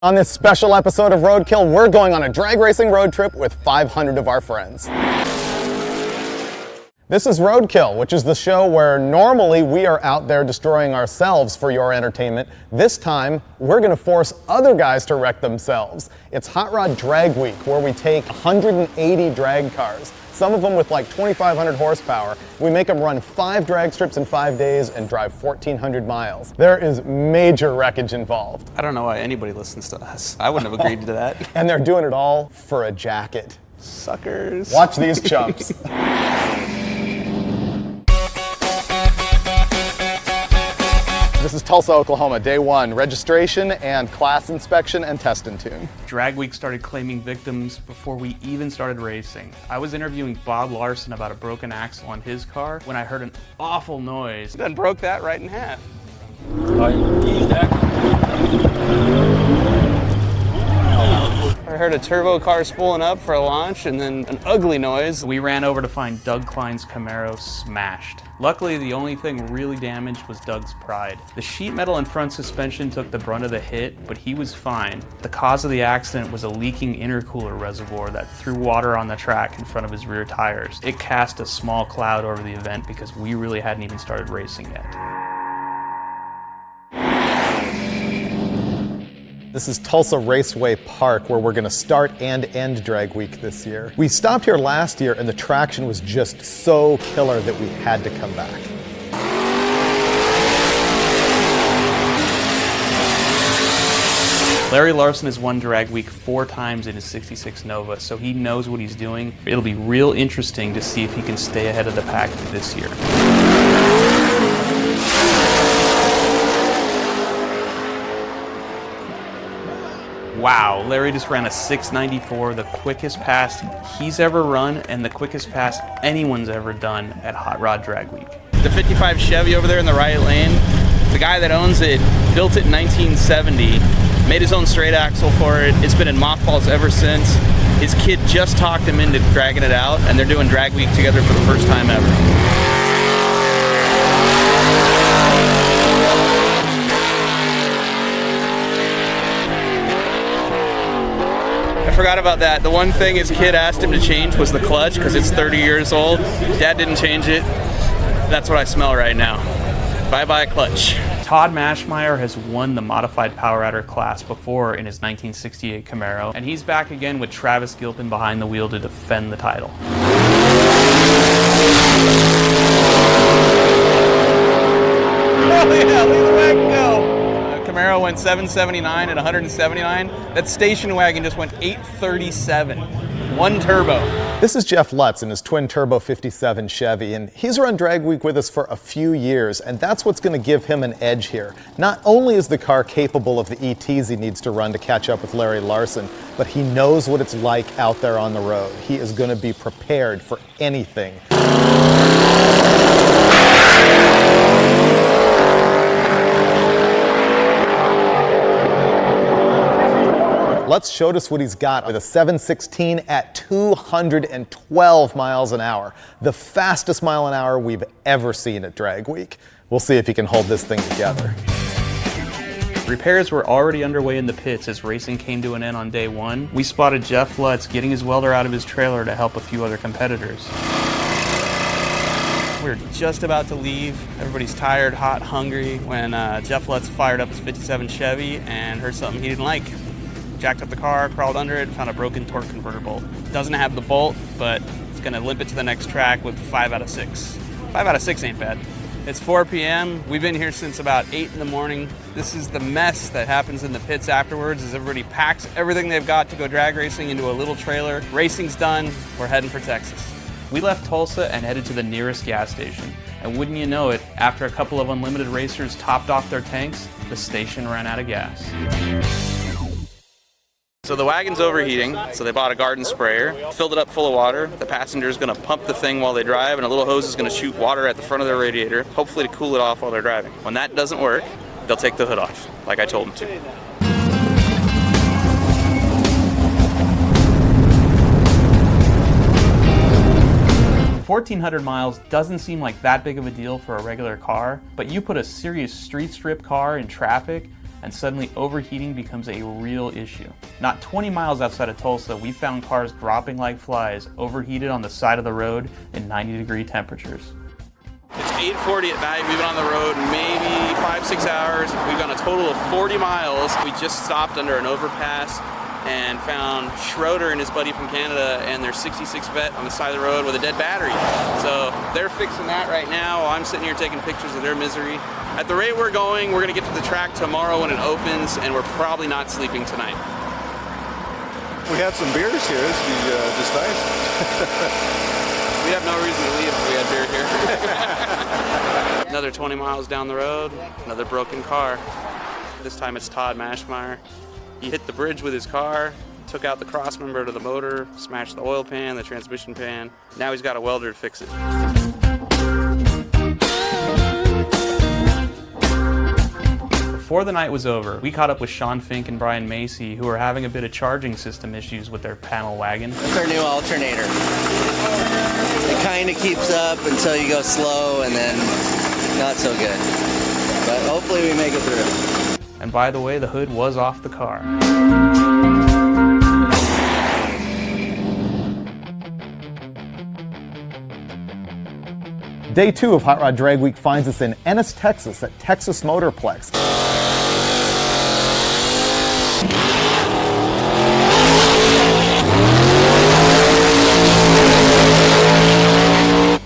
On this special episode of Roadkill, we're going on a drag racing road trip with 500 of our friends. This is Roadkill, which is the show where normally we are out there destroying ourselves for your entertainment. This time, we're gonna force other guys to wreck themselves. It's Hot Rod Drag Week, where we take 180 drag cars, some of them with like 2,500 horsepower. We make them run 5 drag strips in 5 days and drive 1,400 miles. There is major wreckage involved. I don't know why anybody listens to us. I wouldn't have agreed to that. And they're doing it all for a jacket. Suckers. Watch these chumps. This is Tulsa, Oklahoma, day 1, registration and class inspection and test and tune. Drag Week started claiming victims before we even started racing. I was interviewing Bob Larson about a broken axle on his car when I heard an awful noise. Done broke that right in half. I heard a turbo car spooling up for a launch and then an ugly noise. We ran over to find Doug Klein's Camaro smashed. Luckily, the only thing really damaged was Doug's pride. The sheet metal and front suspension took the brunt of the hit, but he was fine. The cause of the accident was a leaking intercooler reservoir that threw water on the track in front of his rear tires. It cast a small cloud over the event because we really hadn't even started racing yet. This is Tulsa Raceway Park, where we're gonna start and end Drag Week this year. We stopped here last year and the traction was just so killer that we had to come back. Larry Larson has won Drag Week 4 times in his 66 Nova, so he knows what he's doing. It'll be real interesting to see if he can stay ahead of the pack this year. Wow, Larry just ran a 694, the quickest pass he's ever run and the quickest pass anyone's ever done at Hot Rod Drag Week. The 55 Chevy over there in the right lane, the guy that owns it built it in 1970, made his own straight axle for it. It's been in mothballs ever since. His kid just talked him into dragging it out, and they're doing Drag Week together for the first time ever. I forgot about that. The one thing his kid asked him to change was the clutch because it's 30 years old. Dad didn't change it. That's what I smell right now. Bye-bye clutch. Todd Mashmeyer has won the modified Power Adder class before in his 1968 Camaro, and he's back again with Travis Gilpin behind the wheel to defend the title. Oh yeah, look at the back go. Camaro went 779 at 179. That station wagon just went 837. One turbo. This is Jeff Lutz in his twin turbo 57 Chevy, and he's run Drag Week with us for a few years, and that's what's gonna give him an edge here. Not only is the car capable of the ETs he needs to run to catch up with Larry Larson, but he knows what it's like out there on the road. He is gonna be prepared for anything. Lutz showed us what he's got with a 716 at 212 miles an hour, the fastest mile an hour we've ever seen at Drag Week. We'll see if he can hold this thing together. Repairs were already underway in the pits as racing came to an end on day 1. We spotted Jeff Lutz getting his welder out of his trailer to help a few other competitors. We're just about to leave. Everybody's tired, hot, hungry when Jeff Lutz fired up his 57 Chevy and heard something he didn't like. Jacked up the car, crawled under it, found a broken torque converter bolt. Doesn't have the bolt, but it's gonna limp it to the next track with 5 out of 6. 5 out of 6 ain't bad. It's 4 p.m. We've been here since about 8 in the morning. This is the mess that happens in the pits afterwards as everybody packs everything they've got to go drag racing into a little trailer. Racing's done, we're heading for Texas. We left Tulsa and headed to the nearest gas station. And wouldn't you know it, after a couple of unlimited racers topped off their tanks, the station ran out of gas. So the wagon's overheating, so they bought a garden sprayer, filled it up full of water. The passenger's gonna pump the thing while they drive, and a little hose is gonna shoot water at the front of their radiator, hopefully to cool it off while they're driving. When that doesn't work, they'll take the hood off, like I told them to. 1,400 miles doesn't seem like that big of a deal for a regular car, but you put a serious street strip car in traffic, and suddenly overheating becomes a real issue. Not 20 miles outside of Tulsa, we found cars dropping like flies, overheated on the side of the road in 90-degree temperatures. It's 8:40 at night. We've been on the road maybe 5-6 hours. We've gone a total of 40 miles. We just stopped under an overpass and found Schroeder and his buddy from Canada and their 66 Vet on the side of the road with a dead battery. So they're fixing that right now. I'm sitting here taking pictures of their misery. At the rate we're going, we're gonna get to the track tomorrow when it opens, and we're probably not sleeping tonight. We had some beers here. This would be just nice. We have no reason to leave if we had beer here. Another 20 miles down the road, another broken car. This time it's Todd Mashmeyer. He hit the bridge with his car, took out the cross member to the motor, smashed the oil pan, the transmission pan. Now he's got a welder to fix it. Before the night was over, we caught up with Sean Fink and Brian Macy, who were having a bit of charging system issues with their panel wagon. That's our new alternator. It kind of keeps up until you go slow, and then not so good. But hopefully we make it through. And by the way, the hood was off the car. Day 2 of Hot Rod Drag Week finds us in Ennis, Texas at Texas Motorplex.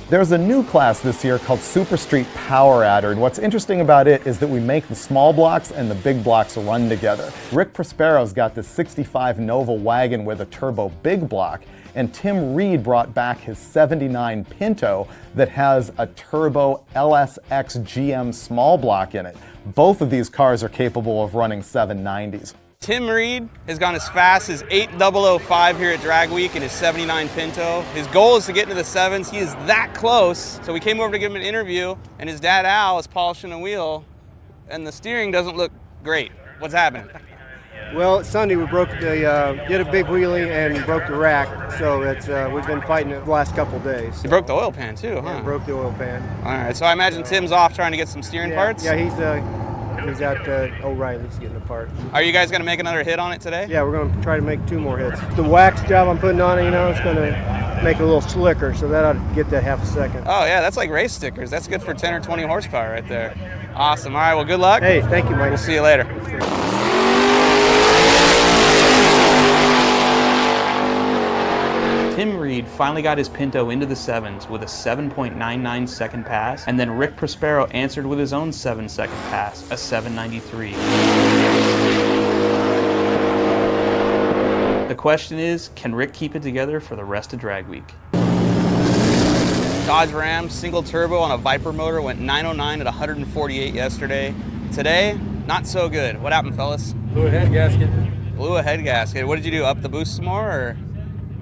There's a new class this year called Super Street Power Adder, and what's interesting about it is that we make the small blocks and the big blocks run together. Rick Prospero's got this 65 Nova wagon with a turbo big block, and Tim Reed brought back his 79 Pinto that has a turbo LSX GM small block in it. Both of these cars are capable of running 790s. Tim Reed has gone as fast as 8005 here at Drag Week in his 79 Pinto. His goal is to get into the 7s. He is that close. So we came over to give him an interview, and his dad Al is polishing a wheel, and the steering doesn't look great. What's happening? Well, Sunday we broke the, did a big wheelie and broke the rack, so it's, we've been fighting it the last couple of days. You broke the oil pan too, huh? Yeah, broke the oil pan. All right, so I imagine Tim's off trying to get some steering parts? Yeah, he's at O'Reilly's getting a part. Are you guys gonna make another hit on it today? Yeah, we're gonna try to make 2 more hits. The wax job I'm putting on it, you know, it's gonna make it a little slicker, so that ought to get that half a second. Oh yeah, that's like race stickers. That's good for 10 or 20 horsepower right there. Awesome, all right, well good luck. Hey, thank you, Mike. We'll see you later. Tim Reed finally got his Pinto into the 7s with a 7.99 second pass, and then Rick Prospero answered with his own 7-second pass, a 793. The question is, can Rick keep it together for the rest of Drag Week? Dodge Ram, single turbo on a Viper motor, went 909 at 148 yesterday. Today, not so good. What happened, fellas? Blew a head gasket. Blew a head gasket. What did you do, up the boost some more, or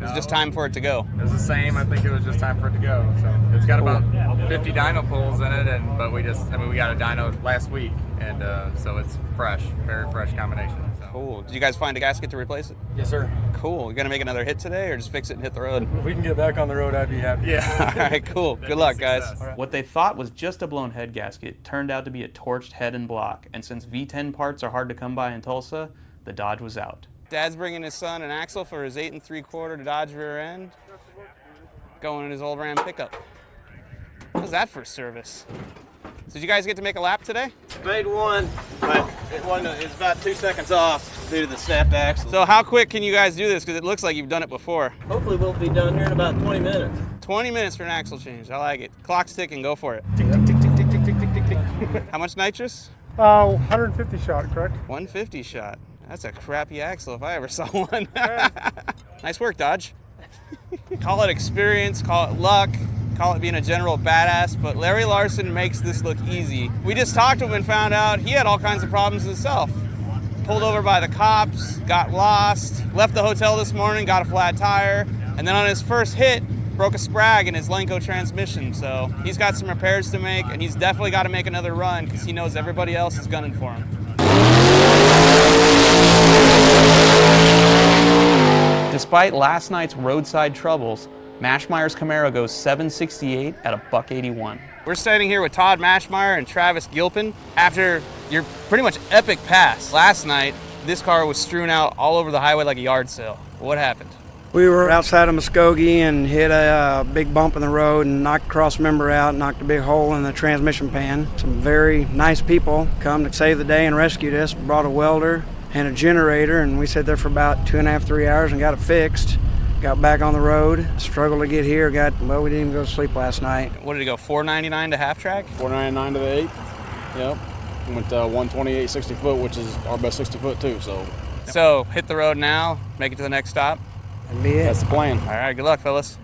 it was just time for it to go? It was the same. I think it was just time for it to go. So it's got about 50 dyno pulls in it, but we got a dyno last week, and so it's fresh, very fresh combination. So. Cool. Did you guys find a gasket to replace it? Yes, sir. Cool. You gonna make another hit today, or just fix it and hit the road? If we can get back on the road, I'd be happy. Yeah. All right. Cool. Good luck, guys. What they thought was just a blown head gasket turned out to be a torched head and block, and since V10 parts are hard to come by in Tulsa, the Dodge was out. Dad's bringing his son an axle for his 8 3/4 Dodge rear end, going in his old Ram pickup. How's that for service? So did you guys get to make a lap today? Made one, but it's about 2 seconds off due to the snapped axle. So how quick can you guys do this? Because it looks like you've done it before. Hopefully we'll be done here in about 20 minutes. 20 minutes for an axle change. I like it. Clock's ticking. Go for it. Tick, tick, tick, tick, tick, tick, tick, tick, tick. How much nitrous? 150 shot, correct? 150 shot. That's a crappy axle if I ever saw one. Nice work, Dodge. Call it experience, call it luck, call it being a general badass, but Larry Larson makes this look easy. We just talked to him and found out he had all kinds of problems himself. Pulled over by the cops, got lost, left the hotel this morning, got a flat tire, and then on his first hit, broke a sprag in his Lenco transmission. So he's got some repairs to make, and he's definitely got to make another run because he knows everybody else is gunning for him. Despite last night's roadside troubles, Mashmeyer's Camaro goes 768 at $181. We're standing here with Todd Mashmeyer and Travis Gilpin. After your pretty much epic pass last night, this car was strewn out all over the highway like a yard sale. What happened? We were outside of Muskogee and hit a big bump in the road and knocked the cross member out, knocked a big hole in the transmission pan. Some very nice people come to save the day and rescued us, brought a welder and a generator, and we sat there for about 2.5, 3 hours and got it fixed. Got back on the road, struggled to get here, we didn't even go to sleep last night. What did it go, 499 to half track? 499 to the 8, yep. Went 128 60 foot, which is our best 60 foot too, so. So, hit the road now, make it to the next stop. That'd be it. That's the plan. All right, good luck, fellas.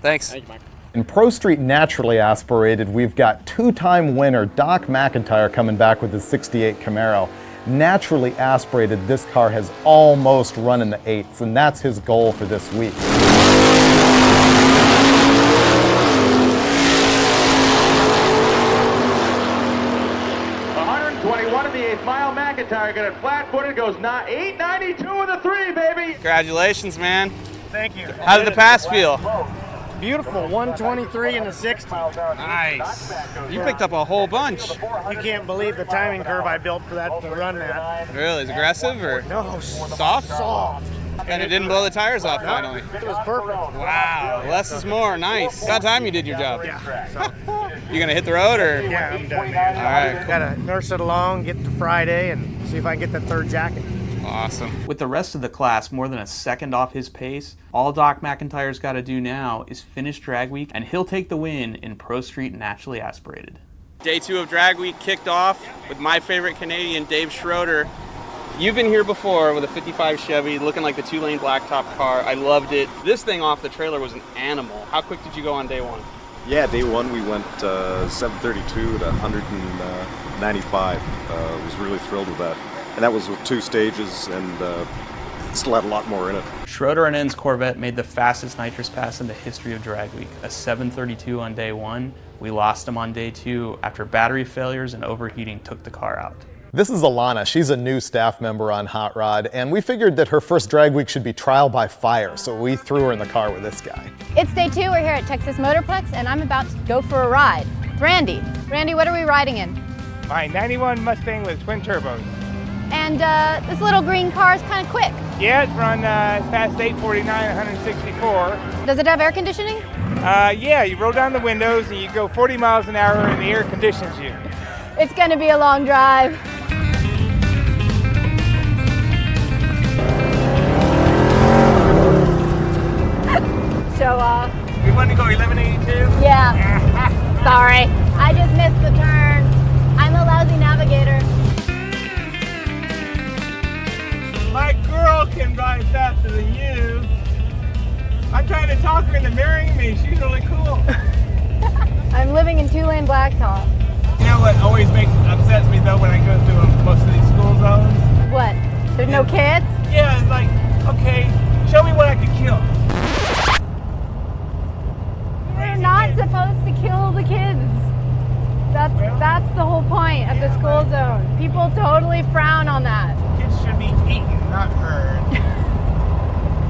Thanks. Thank you, Mike. In Pro Street Naturally Aspirated, we've got two-time winner Doc McIntyre coming back with his 68 Camaro. Naturally aspirated, this car has almost run in the 8s, and that's his goal for this week. 121 of the 8th mile. McIntyre got it flat-footed, goes 892 with a 3, baby. Congratulations, man. Thank you. How did the pass feel? Beautiful, 123 in the 60. Nice. You picked up a whole bunch. You can't believe the timing curve I built for that to run that. Really? Is it aggressive or No, soft? soft. And it didn't blow the tires off finally. It was perfect. Wow. Less is more. Nice. About time you did your job. Yeah. So, You gonna hit the road or? yeah, I'm done, man. All right. Cool. Gotta nurse it along, get to Friday, and see if I can get that third jacket. Awesome. With the rest of the class more than a second off his pace, all Doc McIntyre's got to do now is finish drag week, and he'll take the win in Pro Street Naturally Aspirated. Day 2 of drag week kicked off with my favorite Canadian, Dave Schroeder. You've been here before with a 55 Chevy, looking like the 2-lane blacktop car. I loved it. This thing off the trailer was an animal. How quick did you go on day 1? Yeah, day 1 we went 732 to 195. Was really thrilled with that. And that was with 2 stages, and still had a lot more in it. Schroeder and N's Corvette made the fastest nitrous pass in the history of drag week, a 732 on day 1. We lost him on day 2 after battery failures and overheating took the car out. This is Alana. She's a new staff member on Hot Rod, and we figured that her first drag week should be trial by fire, so we threw her in the car with this guy. It's day 2, we're here at Texas Motorplex, and I'm about to go for a ride. Randy, what are we riding in? My 91 Mustang with twin turbos. And this little green car is kind of quick. Yeah, it's run fast 849, 164. Does it have air conditioning? Yeah, you roll down the windows and you go 40 miles an hour and the air conditions you. It's going to be a long drive. So, You want to go 1182? yeah. Sorry, I just missed the turn. I'm a lousy navigator. My girl can drive faster than you. I'm trying to talk her into marrying me. She's really cool. I'm living in 2-lane blacktop. You know what always upsets me though when I go through most of these school zones? What? There's no kids? Yeah, it's like, okay, show me what I can kill. We're not supposed to kill the kids. That's the whole point of the school zone. People totally frown on that. Kids should be eaten, not burned.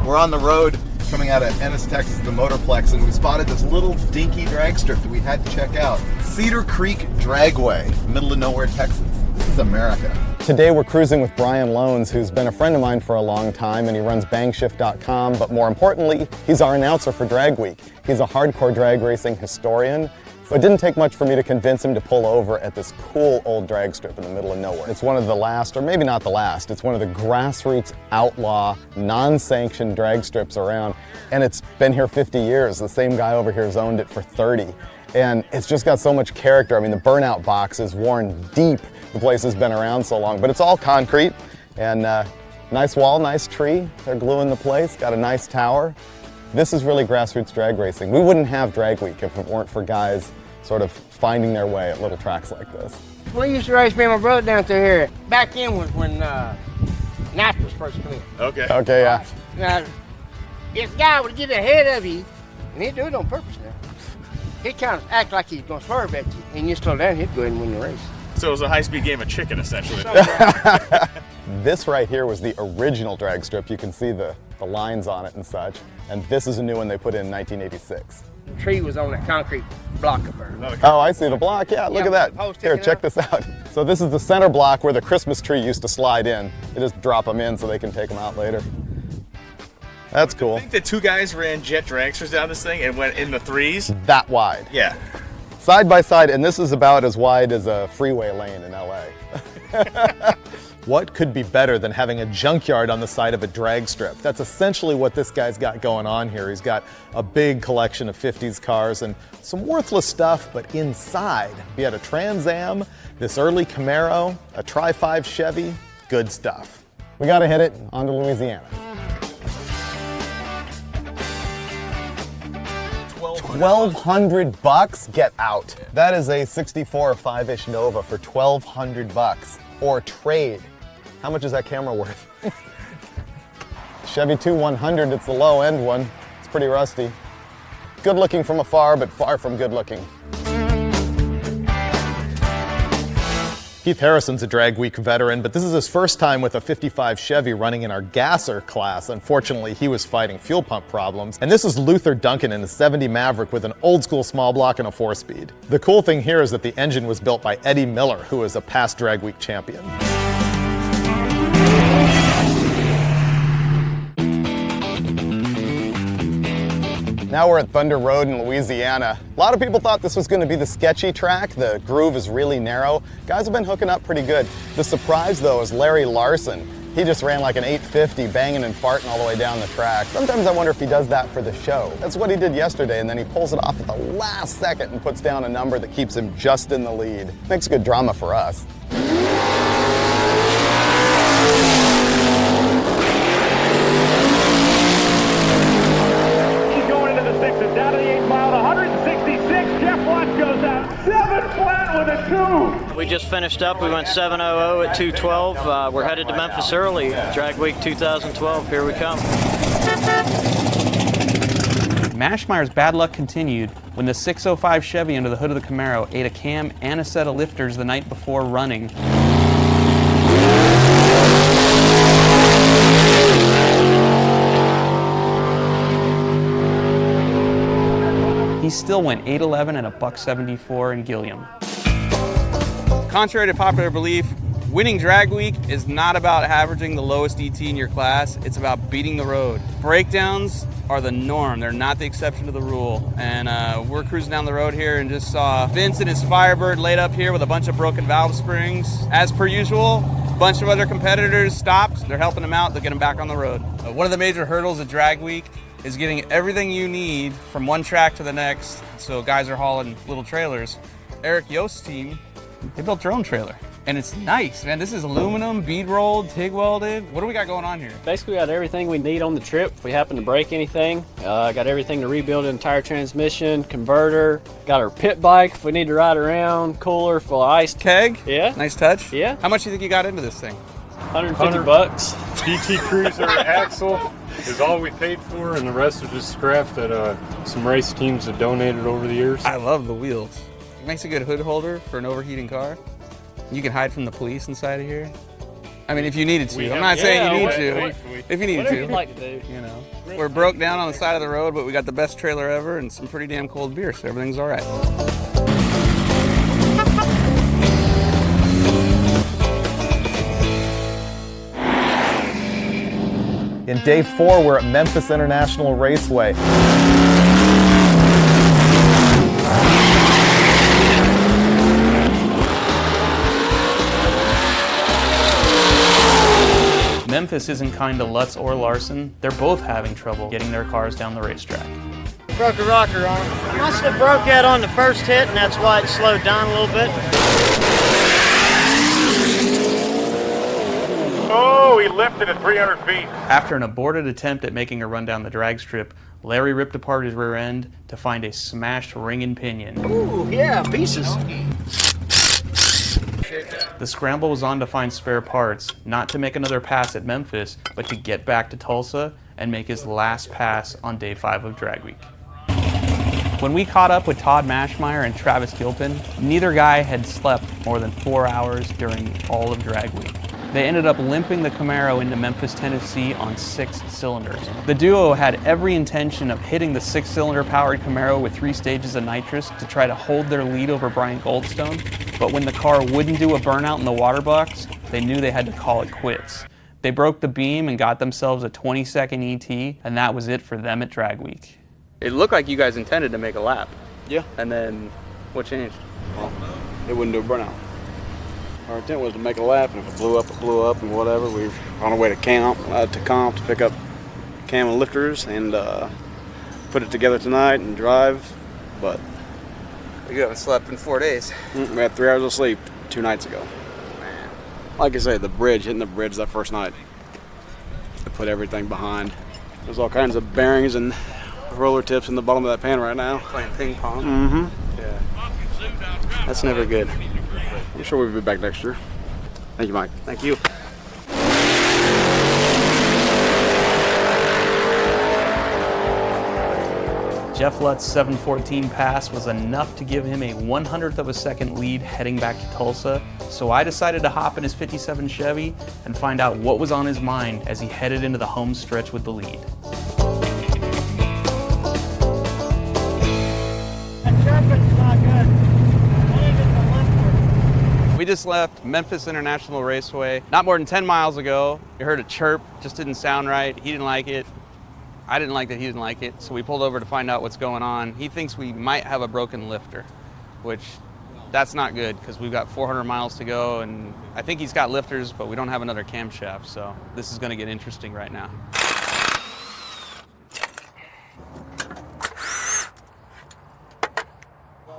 We're on the road coming out of Ennis, Texas, the Motorplex, and we spotted this little dinky drag strip that we had to check out. Cedar Creek Dragway, middle of nowhere, Texas. This is America. Today we're cruising with Brian Loans, who's been a friend of mine for a long time, and he runs bangshift.com, but more importantly, he's our announcer for Drag Week. He's a hardcore drag racing historian, so it didn't take much for me to convince him to pull over at this cool old drag strip in the middle of nowhere. It's one of the last, or maybe not the last, it's one of the grassroots outlaw, non-sanctioned drag strips around, and it's been here 50 years. The same guy over here has owned it for 30. And it's just got so much character. I mean, the burnout box is worn deep. The place has been around so long, but it's all concrete, and nice wall, nice tree. They're gluing the place, got a nice tower. This is really grassroots drag racing. We wouldn't have Drag Week if it weren't for guys sort of finding their way at little tracks like this. We used to race me and my brother down through here. Back in was when Nitros first came in. Okay. Okay, yeah. Now, this guy would get ahead of you, and he'd do it on purpose now. He'd kind of act like he's going to swerve at you, and you slow down, he'd go ahead and win the race. So it was a high-speed game of chicken, essentially. This right here was the original drag strip. You can see the lines on it and such. And this is a new one they put in 1986. The tree was on that concrete block up there. Oh, I see the block. Yeah, look Yeah, at that. the post Here, sticking check out. this out. So this is the center block where the Christmas tree used to slide in. You just drop them in so they can take them out later. That's cool. I think the two guys ran jet dragsters down this thing and went in the threes. That wide. Yeah. Side by side, and this is about as wide as a freeway lane in LA. What could be better than having a junkyard on the side of a drag strip? That's essentially what this guy's got going on here. He's got a big collection of 50s cars and some worthless stuff, but inside, he had a Trans Am, this early Camaro, a Tri-5 Chevy, good stuff. We gotta hit it, on to Louisiana. 1,200 bucks? Get out. That is a 64 or 5-ish Nova for 1,200 bucks. Or trade. How much is that camera worth? Chevy 2100, it's the low end one. It's pretty rusty. Good looking from afar, but far from good looking. Keith Harrison's a Drag Week veteran, but this is his first time with a 55 Chevy running in our gasser class. Unfortunately, he was fighting fuel pump problems. And this is Luther Duncan in a 70 Maverick with an old school small block and a 4-speed. The cool thing here is that the engine was built by Eddie Miller, who is a past Drag Week champion. Now we're at Thunder Road in Louisiana. A lot of people thought this was going to be the sketchy track. The groove is really narrow. Guys have been hooking up pretty good. The surprise, though, is Larry Larson. He just ran like an 850, banging and farting all the way down the track. Sometimes I wonder if he does that for the show. That's what he did yesterday, and then he pulls it off at the last second and puts down a number that keeps him just in the lead. Makes good drama for us. Down to the 8th mile, 166. Jeff Watts goes out 7 flat with a 2. We just finished up. We went 7:00 at 2:12. We're headed to Memphis early. Drag Week 2012. Here we come. Mashmeyer's bad luck continued when the 605 Chevy under the hood of the Camaro ate a cam and a set of lifters the night before running. He still went 811 and a $174 in Gilliam. Contrary to popular belief, winning Drag Week is not about averaging the lowest ET in your class, it's about beating the road. Breakdowns are the norm, they're not the exception to the rule. And we're cruising down the road here and just saw Vince and his Firebird laid up here with a bunch of broken valve springs. As per usual, a bunch of other competitors stopped, they're helping them out to get them back on the road. One of the major hurdles at Drag Week is getting everything you need from one track to the next, so guys are hauling little trailers. Eric Yost's team, they built their own trailer. And it's nice, man. This is aluminum, bead rolled, TIG welded. What do we got going on here? Basically, we got everything we need on the trip. If we happen to break anything, got everything to rebuild an entire transmission, converter. Got our pit bike if we need to ride around, cooler full of ice. Keg? Yeah. Nice touch? Yeah. How much do you think you got into this thing? 150 bucks. DT Cruiser axle is all we paid for, and the rest are just scrap that some race teams have donated over the years. I love the wheels. It makes a good hood holder for an overheating car. You can hide from the police inside of here. I mean, if you needed to. I'm not saying you need to. If you needed Whatever to. you'd like to do. You know. We're broke down on the side of the road, but we got the best trailer ever and some pretty damn cold beer, so everything's all right. In day 4, we're at Memphis International Raceway. Memphis isn't kind to Lutz or Larson. They're both having trouble getting their cars down the racetrack. Broke a rocker on him. Must have broke that on the first hit, and that's why it slowed down a little bit. Oh, he lifted at 300 feet. After an aborted attempt at making a run down the drag strip, Larry ripped apart his rear end to find a smashed ring and pinion. Ooh, yeah, pieces. The scramble was on to find spare parts, not to make another pass at Memphis, but to get back to Tulsa and make his last pass on day 5 of Drag Week. When we caught up with Todd Mashmeyer and Travis Gilpin, neither guy had slept more than 4 hours during all of Drag Week. They ended up limping the Camaro into Memphis, Tennessee on 6 cylinders. The duo had every intention of hitting the 6-cylinder powered Camaro with 3 stages of nitrous to try to hold their lead over Brian Goldstone, but when the car wouldn't do a burnout in the water box, they knew they had to call it quits. They broke the beam and got themselves a 20-second ET, and that was it for them at Drag Week. It looked like you guys intended to make a lap. Yeah. And then what changed? Well, it wouldn't do a burnout. Our intent was to make a lap, and if it blew up, and whatever. We were on our way to comp to pick up cam and lifters and put it together tonight and drive, but You haven't slept in 4 days. we had 3 hours of sleep 2 nights ago. Man. Like I say, hitting the bridge that first night. I put everything behind. There's all kinds of bearings and roller tips in the bottom of that pan right now. Playing ping pong? Mm-hmm. Yeah. That's never good. I'm sure we'll be back next year. Thank you, Mike. Thank you. Jeff Lutz's 714 pass was enough to give him a 100th of a second lead heading back to Tulsa, so I decided to hop in his 57 Chevy and find out what was on his mind as he headed into the home stretch with the lead. We just left Memphis International Raceway not more than 10 miles ago. We heard a chirp, just didn't sound right. He didn't like it. I didn't like that he didn't like it, so we pulled over to find out what's going on. He thinks we might have a broken lifter, which that's not good because we've got 400 miles to go, and I think he's got lifters, but we don't have another camshaft, so this is going to get interesting right now.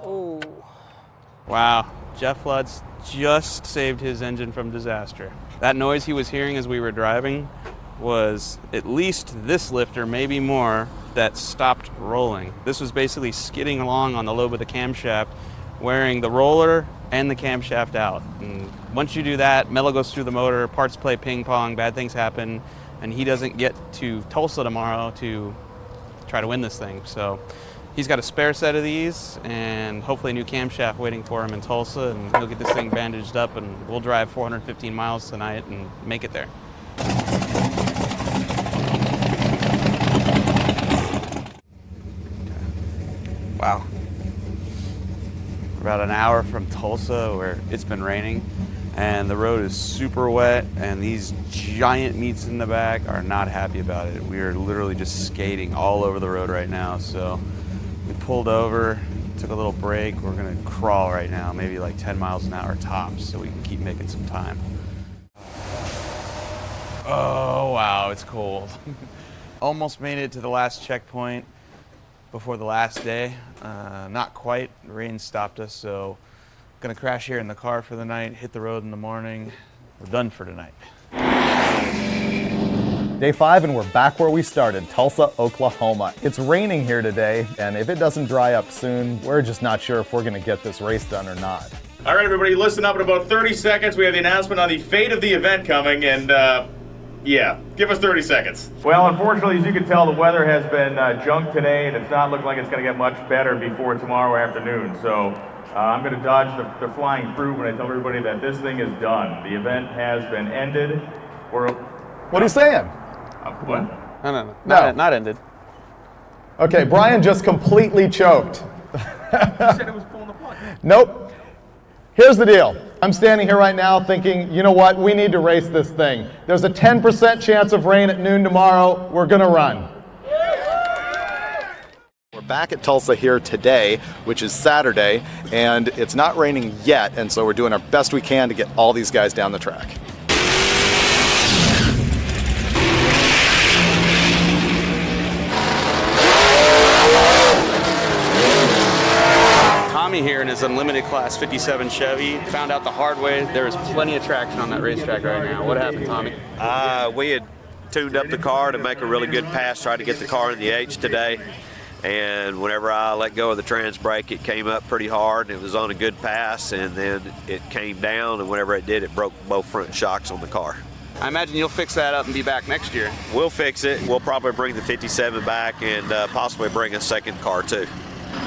Oh. Wow, Jeff Lutz just saved his engine from disaster. That noise he was hearing as we were driving was at least this lifter, maybe more, that stopped rolling. This was basically skidding along on the lobe of the camshaft, wearing the roller and the camshaft out. And once you do that, metal goes through the motor, parts play ping pong, bad things happen, and he doesn't get to Tulsa tomorrow to try to win this thing. So he's got a spare set of these and hopefully a new camshaft waiting for him in Tulsa, and he'll get this thing bandaged up and we'll drive 415 miles tonight and make it there. Wow. We're about an hour from Tulsa where it's been raining and the road is super wet, and these giant meats in the back are not happy about it. We are literally just skating all over the road right now. So we pulled over, took a little break. We're gonna crawl right now, maybe like 10 miles an hour tops, so we can keep making some time. Oh, wow, it's cold. Almost made it to the last checkpoint before the last day. Not quite. The rain stopped us, so gonna crash here in the car for the night, hit the road in the morning. We're done for tonight. Day 5, and we're back where we started, Tulsa, Oklahoma. It's raining here today, and if it doesn't dry up soon, we're just not sure if we're gonna get this race done or not. All right, everybody, listen up. In about 30 seconds, we have the announcement on the fate of the event coming, and yeah, give us 30 seconds. Well, unfortunately, as you can tell, the weather has been junk today, and it's not looking like it's going to get much better before tomorrow afternoon. So I'm going to dodge the flying fruit when I tell everybody that this thing is done. The event has been ended. What are you saying? What? No. Not ended. Okay, Brian just completely choked. You said it was pulling the plug. Nope. Here's the deal. I'm standing here right now thinking, you know what, we need to race this thing. There's a 10% chance of rain at noon tomorrow. We're gonna run. We're back at Tulsa here today, which is Saturday, and it's not raining yet, and so we're doing our best we can to get all these guys down the track. Tommy here in his Unlimited Class 57 Chevy found out the hard way there is plenty of traction on that racetrack right now. What happened, Tommy? We had tuned up the car to make a really good pass, tried to get the car in the H today, and whenever I let go of the trans brake, it came up pretty hard, and it was on a good pass, and then it came down, and whenever it did, it broke both front shocks on the car. I imagine you'll fix that up and be back next year. We'll fix it. We'll probably bring the 57 back and possibly bring a second car too.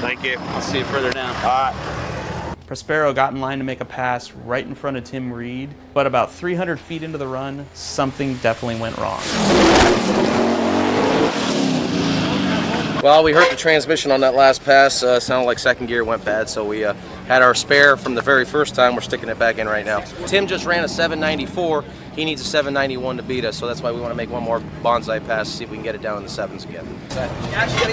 Thank you. I'll see you further down. All right. Prospero got in line to make a pass right in front of Tim Reed, but about 300 feet into the run, something definitely went wrong. Well, we hurt the transmission on that last pass. Sounded like second gear went bad, so we had our spare from the very first time. We're sticking it back in right now. Tim just ran a 794. He needs a 791 to beat us, so that's why we want to make one more bonsai pass to see if we can get it down in the 7s again.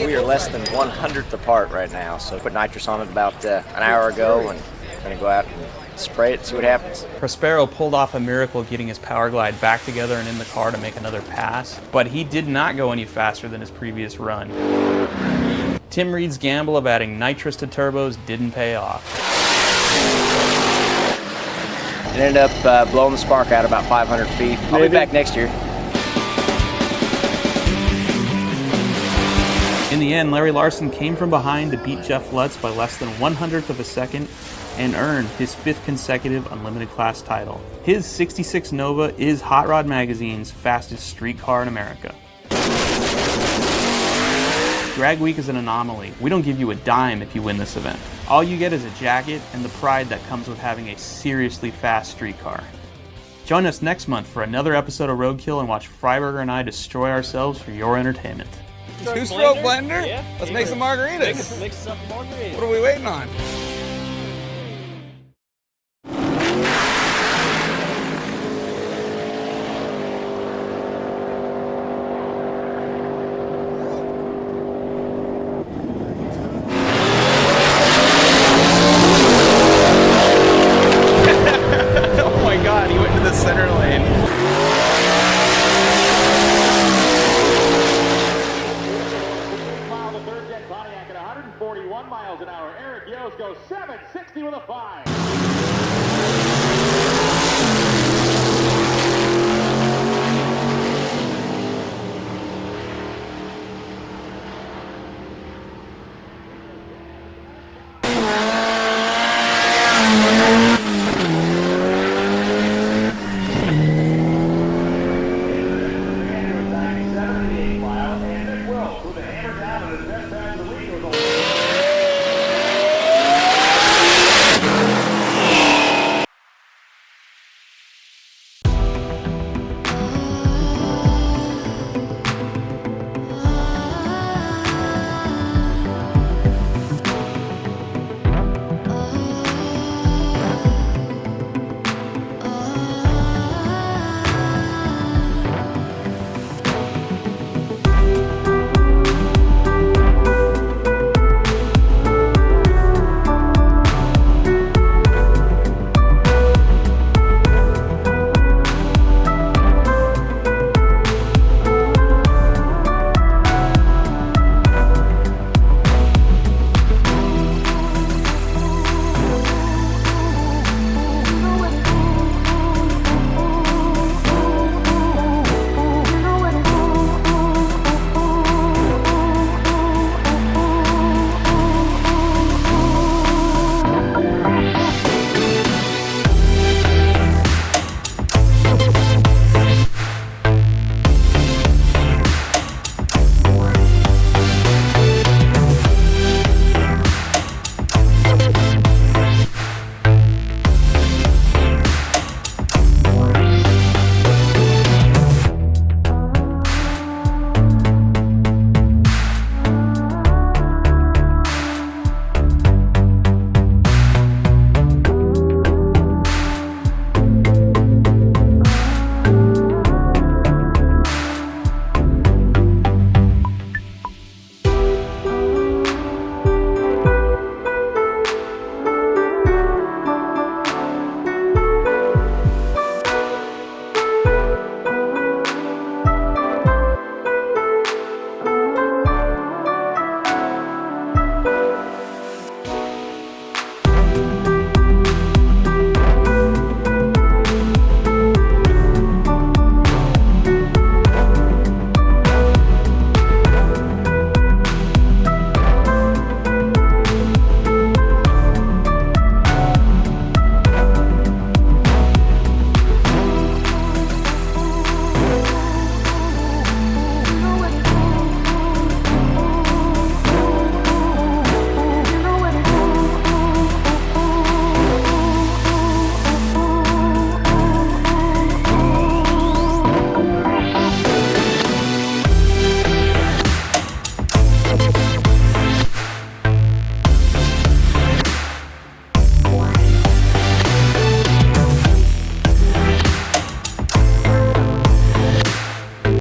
We are less than 1/100th apart right now, so we put nitrous on it about an hour ago, and we're going to go out and spray it, see what happens. Prospero pulled off a miracle getting his power glide back together and in the car to make another pass, but he did not go any faster than his previous run. Tim Reed's gamble of adding nitrous to turbos didn't pay off. It ended up blowing the spark out about 500 feet. I'll be back next year. In the end, Larry Larson came from behind to beat Jeff Lutz by less than 1/100th of a second and earned his 5th consecutive Unlimited Class title. His 66 Nova is Hot Rod Magazine's fastest street car in America. Drag Week is an anomaly. We don't give you a dime if you win this event. All you get is a jacket and the pride that comes with having a seriously fast street car. Join us next month for another episode of Roadkill and watch Freiburger and I destroy ourselves for your entertainment. Two-stroke blender? Yeah. Let's make some margaritas. Mix some margaritas. What are we waiting on? Oh my god, he went into the center lane. Mile the third gen Pontiac at 141 miles an hour. Eric Yost goes 760 with a 5.